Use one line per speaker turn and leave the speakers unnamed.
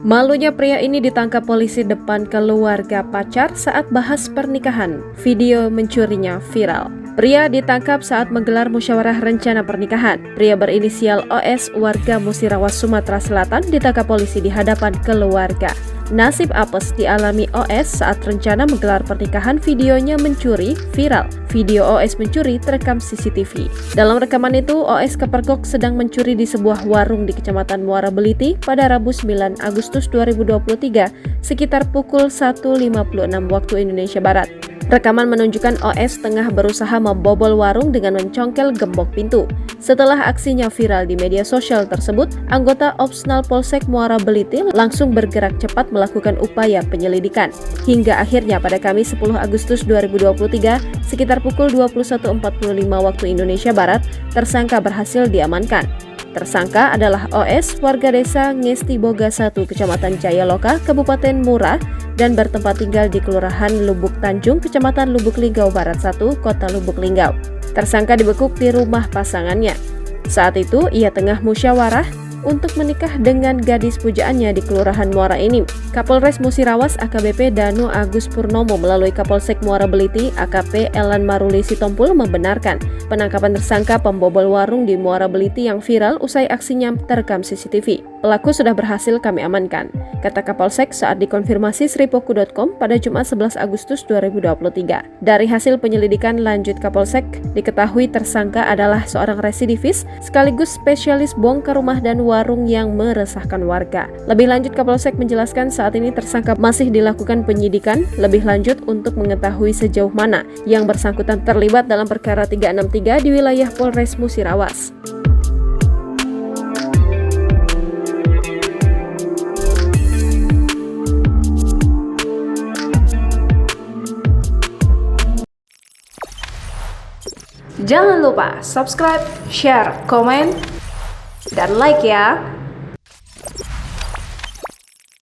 Malunya pria ini ditangkap polisi depan keluarga pacar saat bahas pernikahan. Video mencurinya viral. Pria ditangkap saat menggelar musyawarah rencana pernikahan. Pria berinisial OS warga Musirawas, Sumatera Selatan ditangkap polisi di hadapan keluarga. Nasib apes dialami OS saat rencana menggelar pernikahan. Videonya mencuri viral. Video OS mencuri terekam CCTV. Dalam rekaman itu, OS kepergok sedang mencuri di sebuah warung di Kecamatan Muara Beliti pada Rabu 9 Agustus 2023 sekitar pukul 1.56 waktu Indonesia Barat. Rekaman menunjukkan OS tengah berusaha membobol warung dengan mencongkel gembok pintu. Setelah aksinya viral di media sosial tersebut, anggota Opsnal Polsek Muara Beliti langsung bergerak cepat melakukan upaya penyelidikan. Hingga akhirnya pada Kamis 10 Agustus 2023, sekitar pukul 21.45 waktu Indonesia Barat, tersangka berhasil diamankan. Tersangka adalah OS, warga desa Ngesti Boga 1, Kecamatan Jayaloka, Kabupaten Mura, dan bertempat tinggal di Kelurahan Lubuk Tanjung, Kecamatan Lubuk Linggau Barat 1, Kota Lubuk Linggau. Tersangka dibekuk di rumah pasangannya. Saat itu, ia tengah musyawarah untuk menikah dengan gadis pujaannya di Kelurahan Muara ini. Kapolres Musirawas AKBP Danu Agus Purnomo melalui Kapolsek Muara Beliti AKP Elan Maruli Sitompul membenarkan penangkapan tersangka pembobol warung di Muara Beliti yang viral usai aksinya terekam CCTV. Pelaku sudah berhasil kami amankan, kata Kapolsek saat dikonfirmasi sripoku.com pada Jumat 11 Agustus 2023. Dari hasil penyelidikan lanjut Kapolsek, diketahui tersangka adalah seorang residivis sekaligus spesialis bongkar rumah dan warung yang meresahkan warga. Lebih lanjut, Kapolsek menjelaskan saat ini tersangka masih dilakukan penyidikan lebih lanjut untuk mengetahui sejauh mana yang bersangkutan terlibat dalam perkara 363 di wilayah Polres Musirawas.
Jangan lupa subscribe, share, komen, dan like ya.